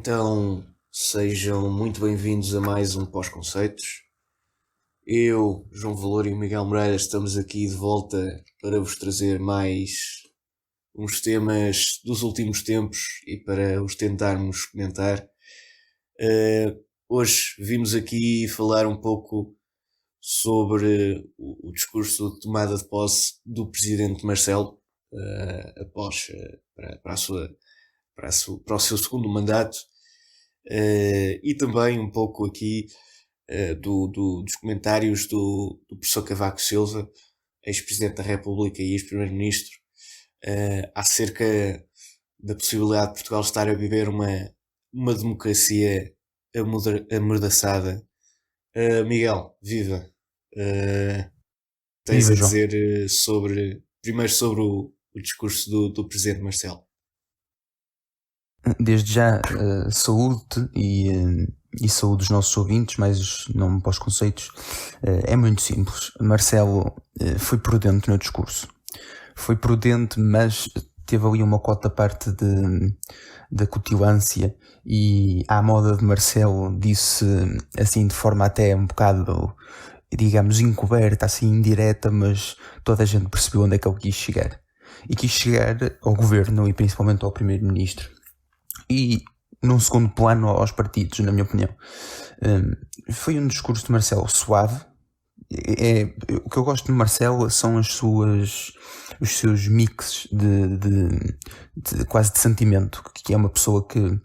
Então, sejam muito bem-vindos a mais um Pós-Conceitos. Eu, João Valor e o Miguel Moreira estamos aqui de volta para vos trazer mais uns temas dos últimos tempos e para os tentarmos comentar. Hoje vimos aqui falar um pouco sobre o discurso de tomada de posse do Presidente Marcelo após para o seu segundo mandato, e também um pouco aqui dos comentários do professor Cavaco Silva, ex-presidente da República e ex-primeiro-ministro, acerca da possibilidade de Portugal estar a viver uma democracia amordaçada. Miguel, viva! Tens Viva, a João. dizer primeiro sobre o discurso do presidente Marcelo. Desde já, saúde e saúde dos nossos ouvintes, mas não para os conceitos. É muito simples. Marcelo foi prudente no discurso. Foi prudente, mas teve ali uma cota à parte da cutilância e à moda de Marcelo disse assim de forma até um bocado, digamos, encoberta, assim indireta, mas toda a gente percebeu onde é que ele quis chegar. E quis chegar ao governo e principalmente ao primeiro-ministro. E num segundo plano aos partidos, na minha opinião. Foi um discurso de Marcelo suave. O que eu gosto de Marcelo são os seus mixes de quase de sentimento, que é uma pessoa que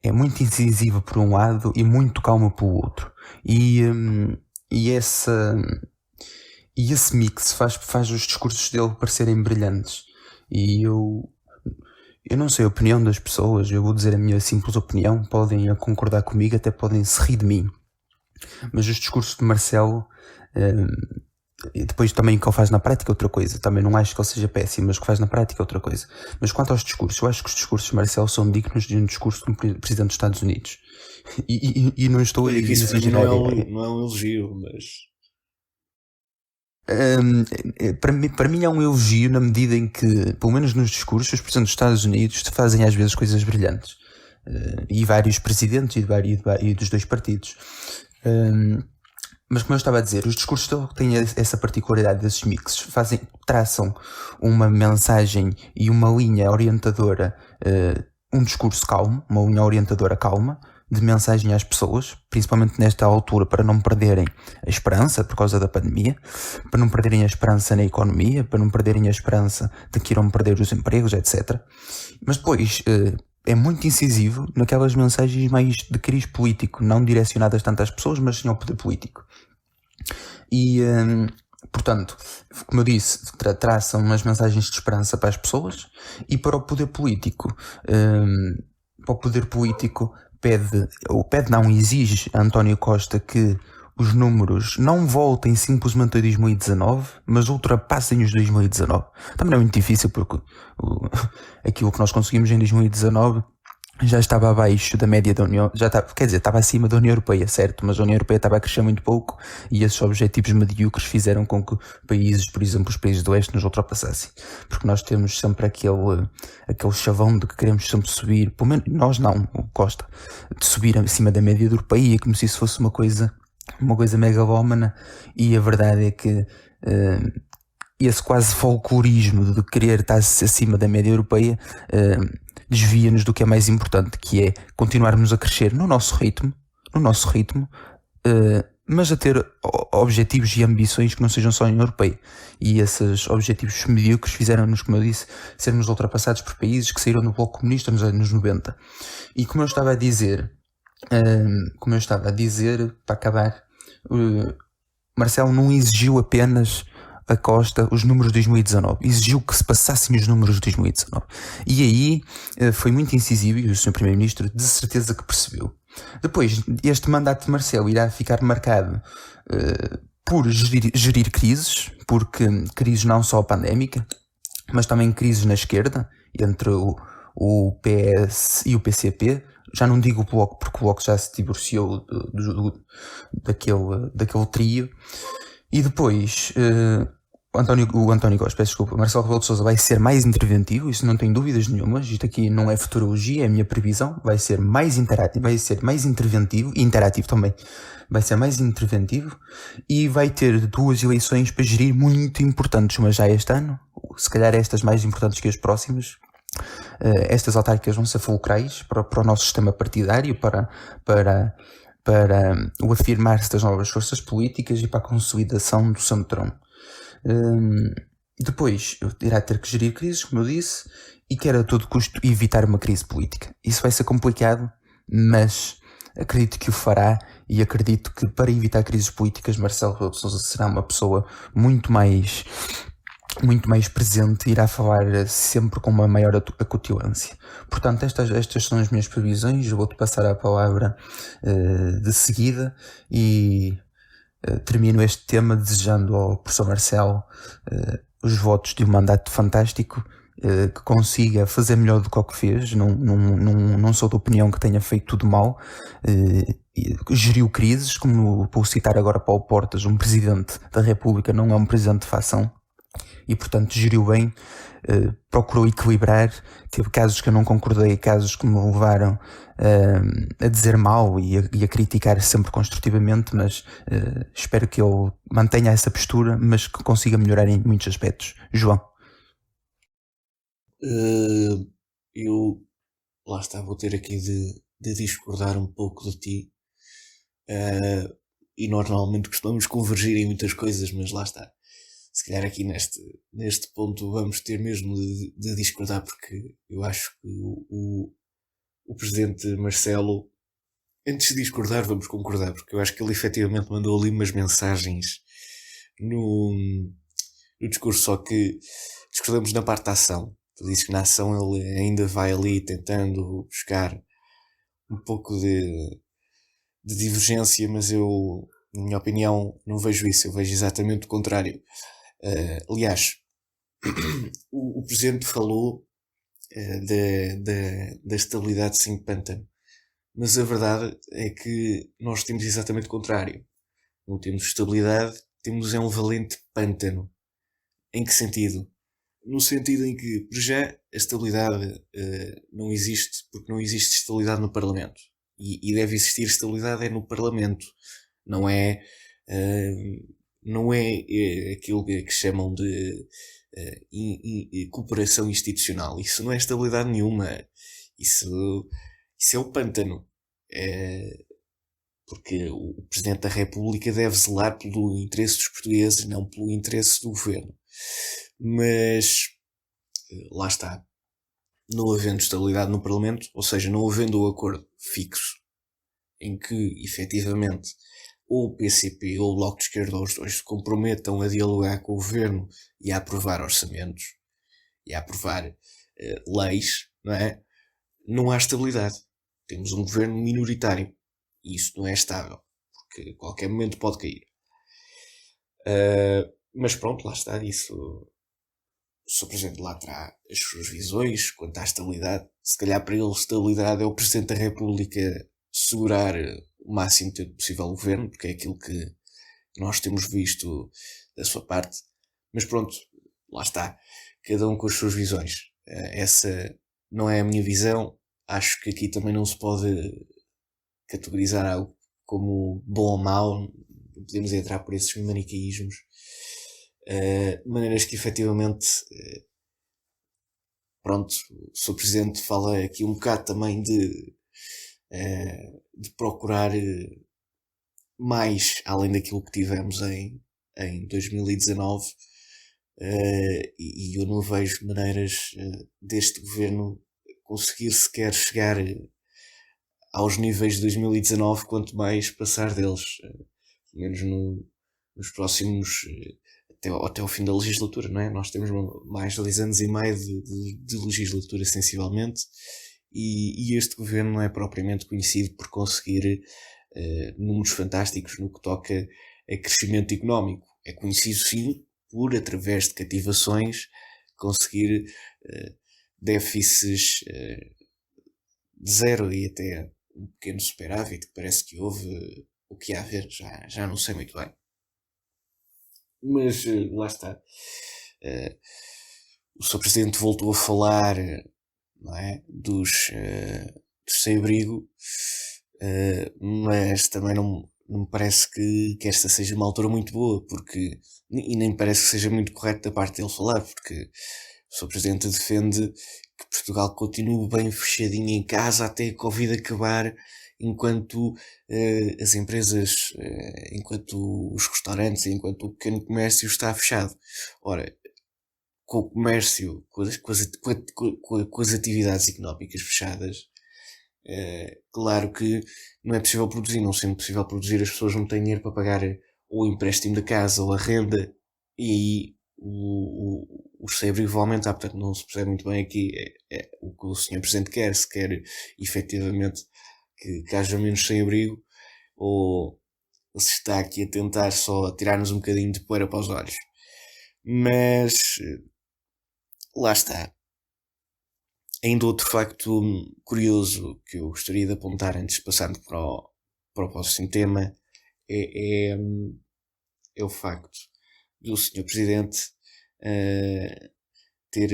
é muito incisiva por um lado e muito calma pelo outro. E esse mix faz os discursos dele parecerem brilhantes. E eu não sei a opinião das pessoas, eu vou dizer a minha simples opinião, podem concordar comigo, até podem se rir de mim. Mas os discursos de Marcelo, e depois também o que ele faz na prática é outra coisa. Também não acho que ele seja péssimo, mas o que faz na prática é outra coisa. Mas quanto aos discursos, eu acho que os discursos de Marcelo são dignos de um discurso de um presidente dos Estados Unidos. E não estou a exagerar. Não é um elogio, mas... Para mim é um elogio na medida em que, pelo menos nos discursos, os presidentes dos Estados Unidos fazem às vezes coisas brilhantes, e vários presidentes e dos dois partidos. Mas como eu estava a dizer, os discursos dele têm essa particularidade desses mixes, traçam uma mensagem e uma linha orientadora, um discurso calmo, uma linha orientadora calma, de mensagem às pessoas, principalmente nesta altura, para não perderem a esperança por causa da pandemia, para não perderem a esperança na economia, para não perderem a esperança de que irão perder os empregos, etc. Mas depois é muito incisivo naquelas mensagens mais de cariz político, não direcionadas tanto às pessoas, mas sim ao poder político. E, portanto, como eu disse, traçam umas mensagens de esperança para as pessoas e para o poder político. Exige a António Costa que os números não voltem simplesmente a 2019, mas ultrapassem os 2019. Também não é muito difícil, porque aquilo que nós conseguimos em 2019 já estava abaixo da média da União, estava acima da União Europeia, certo? Mas a União Europeia estava a crescer muito pouco e esses objetivos medíocres fizeram com que países, por exemplo, os países do Oeste nos ultrapassassem. Porque nós temos sempre aquele chavão de que queremos sempre subir, pelo menos nós não, o Costa, de subir acima da média europeia, como se isso fosse uma coisa megalómana, e a verdade é que esse quase folclorismo de querer estar acima da média europeia desvia-nos do que é mais importante, que é continuarmos a crescer no nosso ritmo, mas a ter objetivos e ambições que não sejam só a União Europeia. E esses objetivos medíocres fizeram-nos, como eu disse, sermos ultrapassados por países que saíram do bloco comunista nos anos 90. E como eu estava a dizer, para acabar, Marcelo não exigiu apenas a Costa os números de 2019, exigiu que se passassem os números de 2019. E aí foi muito incisivo, e o Sr. Primeiro-Ministro de certeza que percebeu. Depois, este mandato de Marcelo irá ficar marcado por gerir crises, porque crises não só pandémica, mas também crises na esquerda, entre o PS e o PCP. Já não digo o Bloco, porque o Bloco já se divorciou daquele trio. E depois, o António Costa, peço desculpa, Marcelo Rebelo de Sousa vai ser mais interventivo, isso não tenho dúvidas nenhumas. Isto aqui não é futurologia, é a minha previsão. Vai ser mais interativo, vai ser mais interventivo e interativo também. Vai ser mais interventivo e vai ter 2 eleições para gerir muito importantes, uma já este ano, se calhar estas mais importantes que as próximas. Estas autárquicas vão ser fulcrais para o nosso sistema partidário, para o afirmar-se das novas forças políticas e para a consolidação do centrão. Depois irá ter que gerir crises, como eu disse, e quer a todo custo evitar uma crise política. Isso vai ser complicado, mas acredito que o fará, e acredito que para evitar crises políticas Marcelo Rebelo de Sousa será uma pessoa muito mais presente, irá falar sempre com uma maior acutilância. Portanto, estas são as minhas previsões. Eu vou-te passar a palavra de seguida e termino este tema desejando ao professor Marcelo os votos de um mandato fantástico, que consiga fazer melhor do que o que fez. Não sou da opinião que tenha feito tudo mal. Geriu crises, como vou citar agora Paulo Portas, um presidente da República não é um presidente de facção, e portanto geriu bem, procurou equilibrar. Teve casos que eu não concordei, casos que me levaram a dizer mal e a criticar sempre construtivamente, mas espero que eu mantenha essa postura, mas que consiga melhorar em muitos aspectos. João. Eu, lá está, vou ter aqui de discordar um pouco de ti, e nós normalmente costumamos convergir em muitas coisas, mas lá está, se calhar aqui neste ponto vamos ter mesmo de discordar, porque eu acho que o presidente Marcelo, antes de discordar vamos concordar, porque eu acho que ele efetivamente mandou ali umas mensagens no discurso, só que discordamos na parte da ação. Tu dizes que na ação ele ainda vai ali tentando buscar um pouco de divergência, mas eu, na minha opinião, não vejo isso. Eu vejo exatamente o contrário. Aliás, o Presidente falou da estabilidade sem pântano, mas a verdade é que nós temos exatamente o contrário. Não temos estabilidade, temos um valente pântano. Em que sentido? No sentido em que, por já, a estabilidade não existe, porque não existe estabilidade no Parlamento. E deve existir estabilidade no Parlamento. Não é aquilo que chamam de cooperação institucional. Isso não é estabilidade nenhuma. Isso é o pântano. Porque o Presidente da República deve zelar pelo interesse dos portugueses, não pelo interesse do governo. Mas lá está, não havendo estabilidade no Parlamento, ou seja, não havendo o acordo fixo em que efetivamente ou o PCP ou o Bloco de Esquerda, os dois, se comprometam a dialogar com o governo e a aprovar orçamentos e a aprovar leis, não é? Não há estabilidade. Temos um governo minoritário e isso não é estável, porque a qualquer momento pode cair. Mas pronto, lá está, isso. O Sr. Presidente lá terá as suas visões quanto à estabilidade. Se calhar para ele estabilidade é o Presidente da República segurar o máximo tempo possível o governo, porque é aquilo que nós temos visto da sua parte. Mas pronto, lá está, cada um com as suas visões. Essa não é a minha visão. Acho que aqui também não se pode categorizar algo como bom ou mau. Não podemos entrar por esses maniqueísmos. De maneiras que efetivamente pronto, o Sr. Presidente fala aqui um bocado também de procurar mais além daquilo que tivemos em 2019, e eu não vejo maneiras deste governo conseguir sequer chegar aos níveis de 2019, quanto mais passar deles, pelo menos nos próximos até ao fim da legislatura, não é? Nós temos mais de 2 anos e meio de legislatura, sensivelmente, e este governo não é propriamente conhecido por conseguir números fantásticos no que toca a crescimento económico. É conhecido, sim, por, através de cativações, conseguir déficits de zero e até um pequeno superávit, que parece que houve, o que há a ver, já não sei muito bem. Mas lá está. O Sr. Presidente voltou a falar, não é, dos sem-abrigo, mas também não me parece que esta seja uma altura muito boa, porque, e nem me parece que seja muito correto da parte dele falar, porque o Sr. Presidente defende que Portugal continue bem fechadinho em casa até a Covid acabar, enquanto as empresas, enquanto os restaurantes, enquanto o pequeno comércio está fechado. Ora, com o comércio, com as atividades económicas fechadas, claro que não é possível produzir. Não sendo possível produzir, as pessoas não têm dinheiro para pagar ou o empréstimo da casa ou a renda, e aí o sem-abrigo vai aumentar. Portanto, não se percebe muito bem aqui o que o Sr. Presidente quer, se quer efetivamente que haja menos sem-abrigo, ou se está aqui a tentar só tirar-nos um bocadinho de poeira para os olhos. Mas lá está. Ainda outro facto curioso que eu gostaria de apontar antes de passarmos para o próximo tema é o facto do Sr. Presidente ter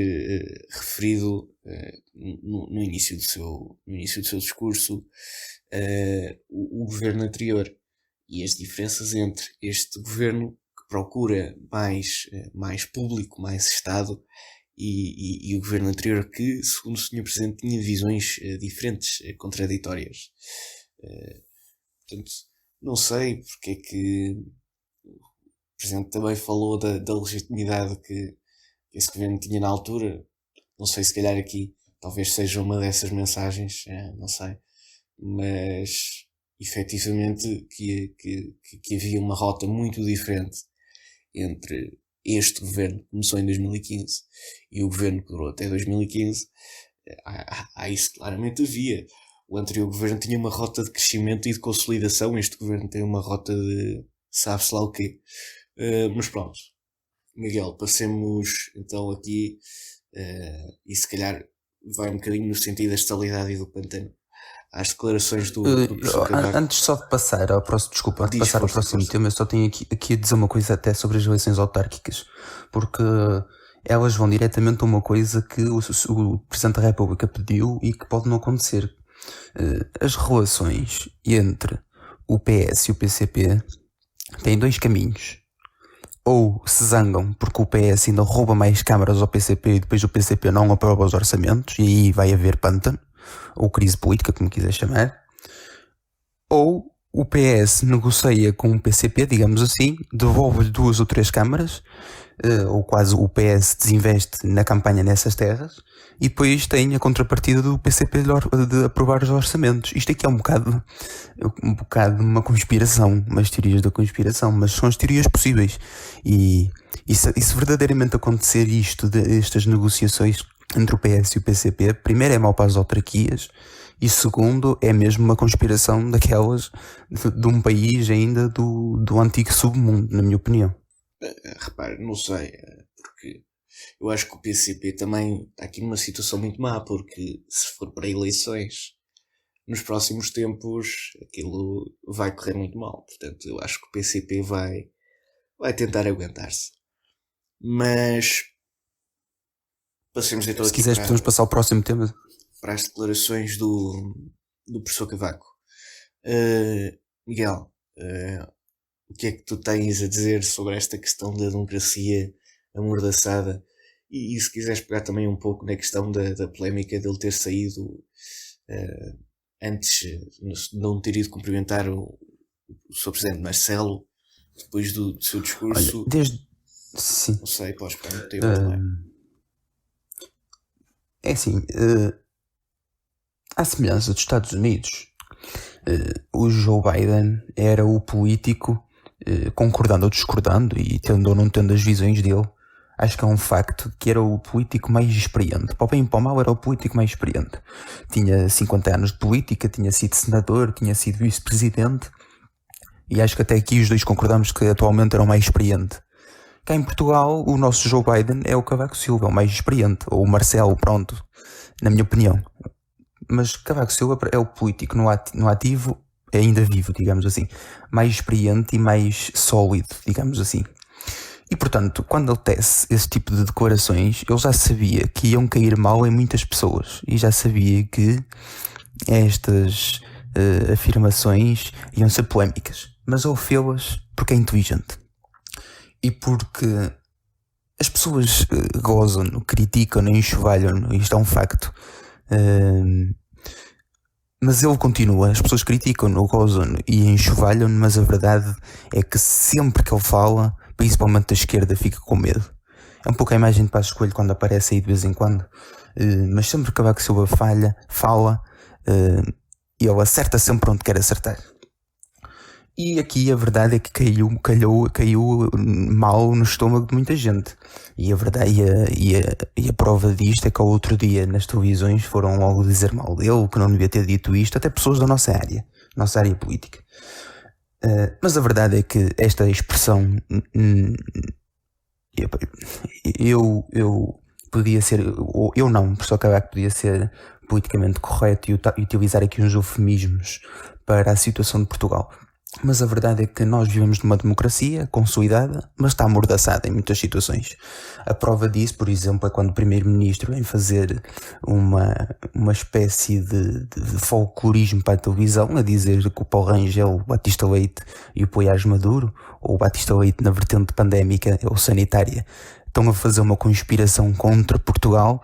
referido no início do seu discurso o governo anterior e as diferenças entre este governo, que procura mais público, mais Estado, e o governo anterior, que, segundo o Sr. Presidente, tinha visões diferentes, contraditórias. Portanto, não sei porque é que o Presidente também falou da legitimidade que esse governo tinha na altura. Não sei, se calhar aqui talvez seja uma dessas mensagens, não sei, mas efetivamente que havia uma rota muito diferente entre este governo, que começou em 2015, e o governo que durou até 2015. Há isso claramente havia. O anterior governo tinha uma rota de crescimento e de consolidação, este governo tem uma rota de sabe-se lá o quê. Mas pronto, Miguel, passemos então aqui, e se calhar vai um bocadinho no sentido da estabilidade e do pantano, às declarações do professor Cavaco. Antes só de passar ao próximo, ao próximo tema, eu só tenho aqui a dizer uma coisa até sobre as eleições autárquicas, porque elas vão diretamente a uma coisa que o Presidente da República pediu e que pode não acontecer. As relações entre o PS e o PCP têm dois caminhos. Ou se zangam porque o PS ainda rouba mais câmaras ao PCP e depois o PCP não aprova os orçamentos, e aí vai haver pântano, ou crise política, como quiser chamar. Ou o PS negocia com o PCP, digamos assim, devolve-lhe 2 ou 3 câmaras, ou quase o PS desinveste na campanha nessas terras, e depois tem a contrapartida do PCP de aprovar os orçamentos. Isto aqui é um bocado uma conspiração, umas teorias da conspiração, mas são as teorias possíveis. E se verdadeiramente acontecer estas negociações entre o PS e o PCP, primeiro é mau para as autarquias, e segundo é mesmo uma conspiração daquelas de um país ainda do antigo submundo, na minha opinião. Repare, não sei, porque eu acho que o PCP também está aqui numa situação muito má, porque se for para eleições nos próximos tempos aquilo vai correr muito mal. Portanto, eu acho que o PCP vai tentar aguentar-se. Mas passemos então, se quiseres podemos passar ao próximo tema, para as declarações do professor Cavaco. Miguel, o que é que tu tens a dizer sobre esta questão da democracia amordaçada? E se quiseres pegar também um pouco na questão da polémica dele ter saído antes de não ter ido cumprimentar o Sr. Presidente Marcelo, depois do seu discurso. Olha, sim. Não sei, podes pegar no teu também. É assim, à semelhança dos Estados Unidos, o Joe Biden era o político, concordando ou discordando e tendo ou não tendo as visões dele, acho que é um facto que era o político mais experiente. Para o bem e para o mal, era o político mais experiente. Tinha 50 anos de política, tinha sido senador, tinha sido vice-presidente, e acho que até aqui os dois concordamos que atualmente era o mais experiente. Cá em Portugal, o nosso Joe Biden é o Cavaco Silva, o mais experiente, ou o Marcelo, pronto, na minha opinião. Mas Cavaco Silva é o político no ativo, ainda vivo, digamos assim, mais experiente e mais sólido, digamos assim. E portanto, quando ele tece esse tipo de declarações, ele já sabia que iam cair mal em muitas pessoas e já sabia que estas afirmações iam ser polémicas, mas ele fê-las porque é inteligente e porque as pessoas gozam, criticam, enxovalham, isto é um facto. Mas ele continua, as pessoas criticam-no, gozam e enxovalham-no, mas a verdade é que sempre que ele fala, principalmente da esquerda, fica com medo. É um pouco a imagem de Passos Coelho quando aparece aí de vez em quando, mas sempre que Cavaco Silva fala, e ele acerta sempre onde quer acertar. E aqui a verdade é que caiu mal no estômago de muita gente. E a verdade e a prova disto é que ao outro dia nas televisões foram logo dizer mal dele, que não devia ter dito isto, até pessoas da nossa área política. Mas a verdade é que esta expressão eu podia ser, eu não, por só acabar que podia ser politicamente correto e utilizar aqui uns eufemismos para a situação de Portugal. Mas a verdade é que nós vivemos numa democracia consolidada, mas está amordaçada em muitas situações. A prova disso, por exemplo, é quando o primeiro-ministro vem fazer uma espécie de folclorismo para a televisão, a dizer que o Paulo Rangel, o Batista Leite e o Poiás Maduro, ou o Batista Leite na vertente pandémica ou sanitária, estão a fazer uma conspiração contra Portugal.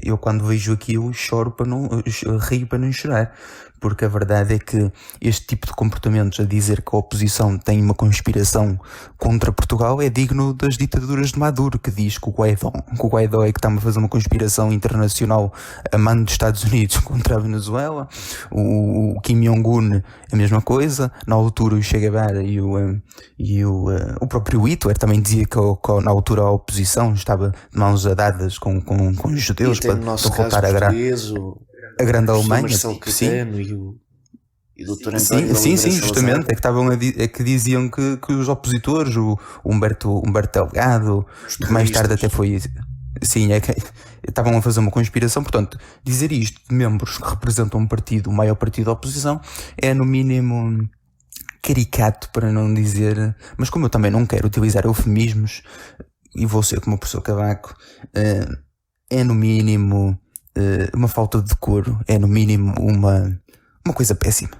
Eu quando vejo aquilo rio para não chorar, porque a verdade é que este tipo de comportamentos a dizer que a oposição tem uma conspiração contra Portugal é digno das ditaduras de Maduro, que diz que o Guaidó é que está a fazer uma conspiração internacional a mando dos Estados Unidos contra a Venezuela. O Kim Jong-un a mesma coisa. Na altura o Che Guevara e o próprio Hitler também dizia que na altura a oposição estava de mãos dadas com os judeus para derrotar a grande Alemanha. E do sim, justamente. É que estavam que diziam que os opositores, o Humberto Delgado, mais tarde até foi. Sim, é que estavam a fazer uma conspiração. Portanto, dizer isto de membros que representam um partido, o maior partido da oposição, é no mínimo caricato, para não dizer. Mas como eu também não quero utilizar eufemismos, e vou ser como o professor Cavaco, é no mínimo uma falta de decoro, é no mínimo uma coisa péssima.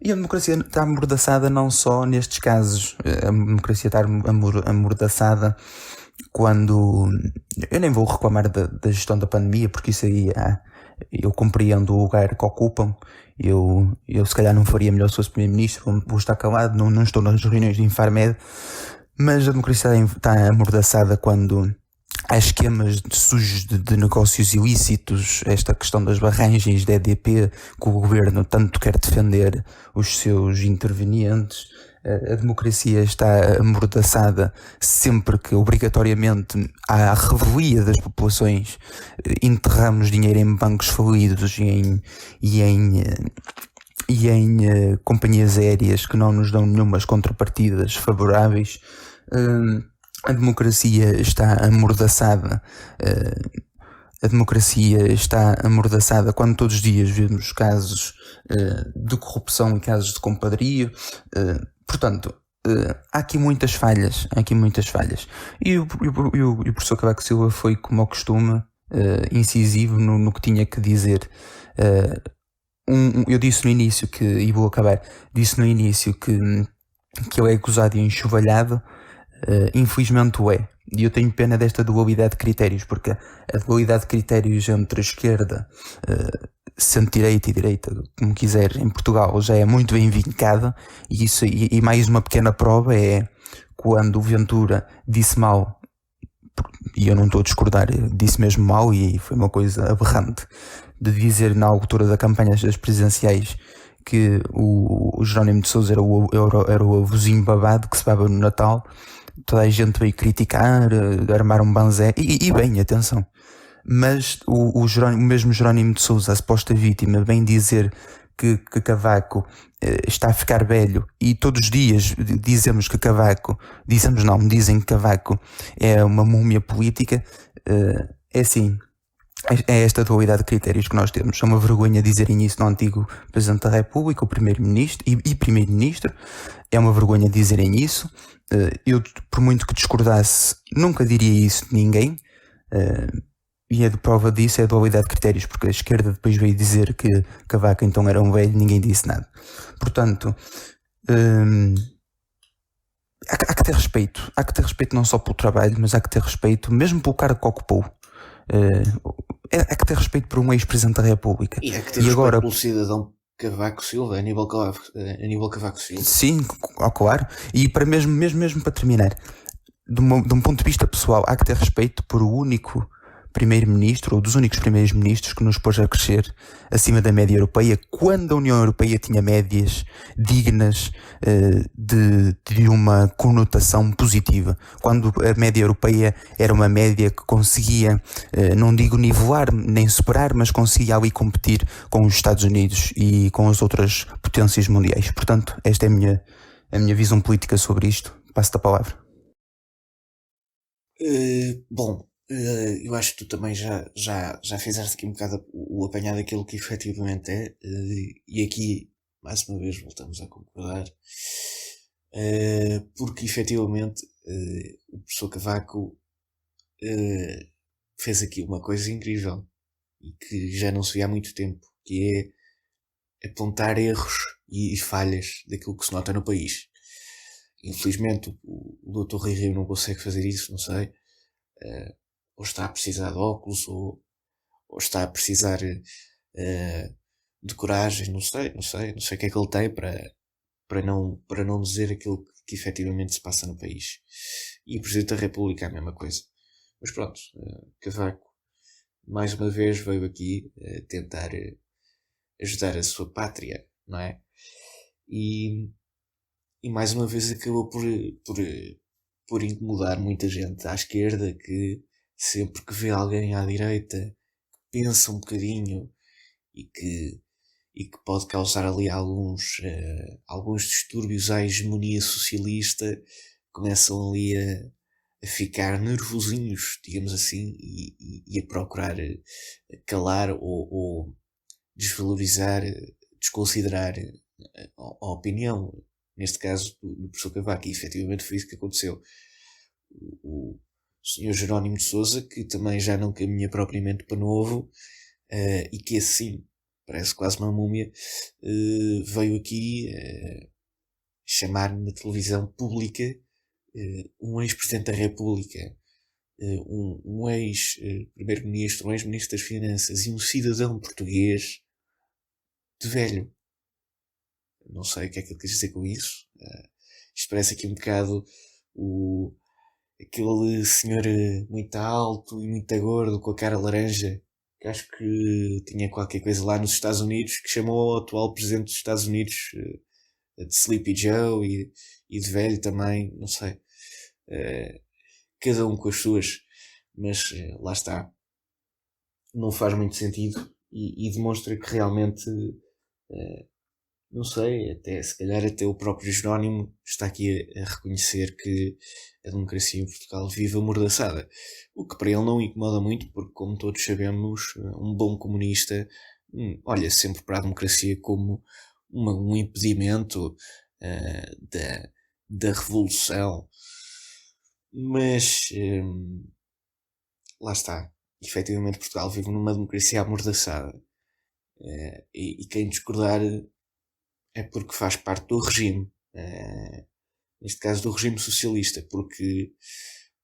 E a democracia está amordaçada não só nestes casos, a democracia está amordaçada quando... Eu nem vou reclamar da gestão da pandemia, porque isso aí eu compreendo o lugar que ocupam. Eu se calhar não faria melhor se fosse primeiro-ministro, vou estar calado, não estou nas reuniões de Infarmed, mas a democracia está amordaçada quando há esquemas sujos de negócios ilícitos, esta questão das barragens da EDP, que o governo tanto quer defender os seus intervenientes. A democracia está amordaçada sempre que obrigatoriamente há a revelia das populações, enterramos dinheiro em bancos falidos e em companhias aéreas que não nos dão nenhumas contrapartidas favoráveis. A democracia está amordaçada. A democracia está amordaçada quando todos os dias vemos casos de corrupção e casos de compadrio. Portanto, há aqui muitas falhas. E o professor Cavaco Silva foi, como ao costume, incisivo no que tinha que dizer. Eu disse no início e vou acabar, disse no início que ele é acusado e enxovalhado. Infelizmente o é. E eu tenho pena desta dualidade de critérios, porque a dualidade de critérios entre a esquerda, centro-direita e direita, como quiser, em Portugal já é muito bem vincada, e mais uma pequena prova é quando o Ventura disse mal, e eu não estou a discordar, disse mesmo mal, e foi uma coisa aberrante, de dizer na altura da campanha das presidenciais que o Jerónimo de Sousa era o avôzinho babado que se baba no Natal. Toda a gente veio criticar, armar um banzé, e bem, atenção. Mas o mesmo Jerónimo de Sousa, a suposta vítima, vem dizer que Cavaco está a ficar velho, e todos os dias dizem que Cavaco é uma múmia política. É assim, É esta dualidade de critérios que nós temos. É uma vergonha dizerem isso no antigo Presidente da República, o Primeiro-Ministro e Primeiro-Ministro. É uma vergonha dizerem isso. Eu, por muito que discordasse, nunca diria isso de ninguém. E a de prova disso é a dualidade de critérios, porque a esquerda depois veio dizer que Cavaco então era um velho e ninguém disse nada. Portanto, há que ter respeito. Há que ter respeito não só pelo trabalho, mas há que ter respeito mesmo pelo cargo que ocupou. Há que ter respeito por um ex-presidente da República. E há que ter respeito agora pelo cidadão Cavaco Silva, Aníbal Cavaco Silva. Sim, claro. E para mesmo para terminar, de um ponto de vista pessoal, há que ter respeito por o único primeiro-ministro, ou dos únicos primeiros ministros que nos pôs a crescer acima da média europeia, quando a União Europeia tinha médias dignas de uma conotação positiva. Quando a média europeia era uma média que conseguia, não digo nivelar nem superar, mas conseguia ali competir com os Estados Unidos e com as outras potências mundiais. Portanto, esta é a minha visão política sobre isto. Passo-te a palavra. Bom, eu acho que tu também já fizeste aqui um bocado o apanhado daquilo que efetivamente é, e aqui, mais uma vez, voltamos a concordar, porque efetivamente o professor Cavaco fez aqui uma coisa incrível e que já não se vê há muito tempo, que é apontar erros e falhas daquilo que se nota no país. Infelizmente o Dr. Rui Rio não consegue fazer isso, não sei. Ou está a precisar de óculos, ou está a precisar de coragem, não sei o que é que ele tem para não dizer aquilo que efetivamente se passa no país. E o Presidente da República é a mesma coisa. Mas pronto, Cavaco mais uma vez veio aqui tentar ajudar a sua pátria, não é? E mais uma vez acabou por incomodar muita gente à esquerda, que sempre que vê alguém à direita pensa um bocadinho e que pode causar ali alguns distúrbios à hegemonia socialista, começam ali a ficar nervosinhos, digamos assim, e a procurar calar ou desvalorizar, desconsiderar a opinião, neste caso do professor Cavaco, e efetivamente foi isso que aconteceu. O Sr. Jerónimo de Sousa, que também já não caminha propriamente para novo, e que assim parece quase uma múmia, veio aqui chamar na televisão pública um ex-presidente da República, um ex-primeiro-ministro, um ex-ministro das Finanças e um cidadão português de velho. Não sei o que é que ele quis dizer com isso. Isto parece aqui um bocado aquele senhor muito alto e muito gordo com a cara laranja, que acho que tinha qualquer coisa lá nos Estados Unidos, que chamou o atual presidente dos Estados Unidos de Sleepy Joe e de velho também, não sei. Cada um com as suas, mas lá está. Não faz muito sentido e demonstra que realmente não sei, se calhar até o próprio Jerónimo está aqui a reconhecer que a democracia em Portugal vive amordaçada, o que para ele não incomoda muito, porque, como todos sabemos, um bom comunista olha sempre para a democracia como um impedimento da revolução. Mas lá está, efetivamente Portugal vive numa democracia amordaçada, e quem discordar é porque faz parte do regime, neste caso do regime socialista, porque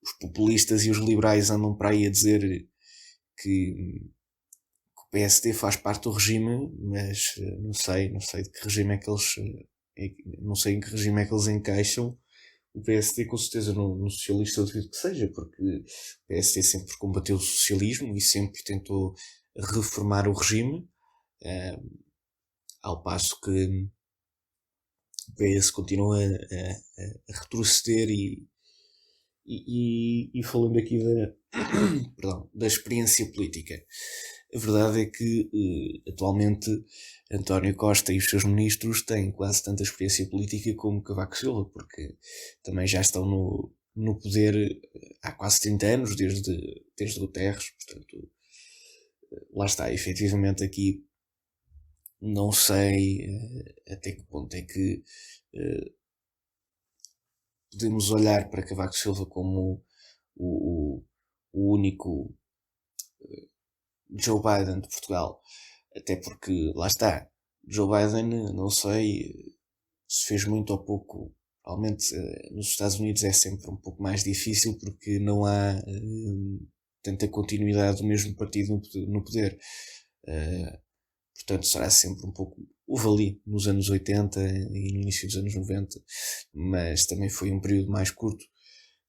os populistas e os liberais andam para aí a dizer que o PSD faz parte do regime, mas não sei de que regime é que eles não sei em que regime é que eles encaixam. O PSD com certeza no socialista eu duvido que seja, porque o PSD sempre combateu o socialismo e sempre tentou reformar o regime, ao passo que o PS continua a retroceder e falando aqui da experiência política. A verdade é que atualmente António Costa e os seus ministros têm quase tanta experiência política como Cavaco Silva, porque também já estão no poder há quase 30 anos, desde Guterres, portanto lá está, efetivamente aqui não sei até que ponto é que podemos olhar para Cavaco Silva como o único Joe Biden de Portugal, até porque, lá está, Joe Biden, não sei se fez muito ou pouco. Realmente nos Estados Unidos é sempre um pouco mais difícil porque não há tanta continuidade do mesmo partido no poder. Portanto, será sempre um pouco. Houve ali nos anos 80 e no início dos anos 90, mas também foi um período mais curto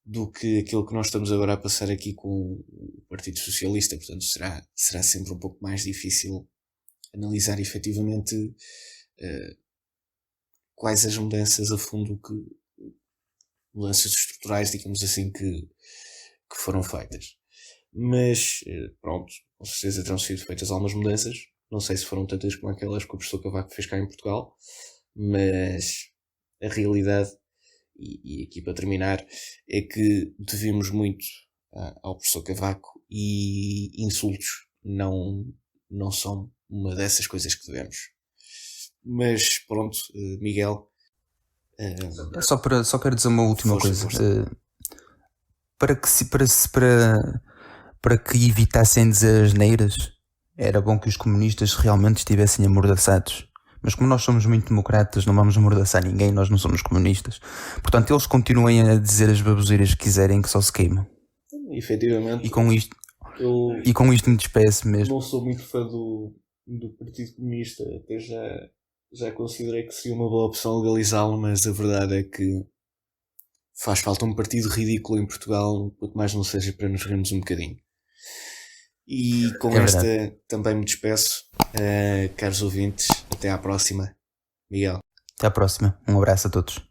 do que aquilo que nós estamos agora a passar aqui com o Partido Socialista. Portanto, será sempre um pouco mais difícil analisar efetivamente quais as mudanças a fundo, mudanças estruturais, digamos assim, que foram feitas. Mas pronto, com certeza terão sido feitas algumas mudanças. Não sei se foram tantas como aquelas que o professor Cavaco fez cá em Portugal, mas a realidade, e aqui para terminar, é que devemos muito ao professor Cavaco e insultos não são uma dessas coisas que devemos. Mas pronto, Miguel. Só quero dizer uma última coisa. Para que evitassem dizer asneiras, era bom que os comunistas realmente estivessem amordaçados. Mas como nós somos muito democratas, não vamos amordaçar ninguém, nós não somos comunistas. Portanto, eles continuem a dizer as baboseiras que quiserem, que só se queimam. Efetivamente. E com isto me despeço mesmo. Não sou muito fã do Partido Comunista, até já considerei que seria uma boa opção legalizá-lo, mas a verdade é que faz falta um partido ridículo em Portugal, quanto mais não seja para nos rirmos um bocadinho. E com esta também me despeço, caros ouvintes, até à próxima. Miguel. Até à próxima, um abraço a todos.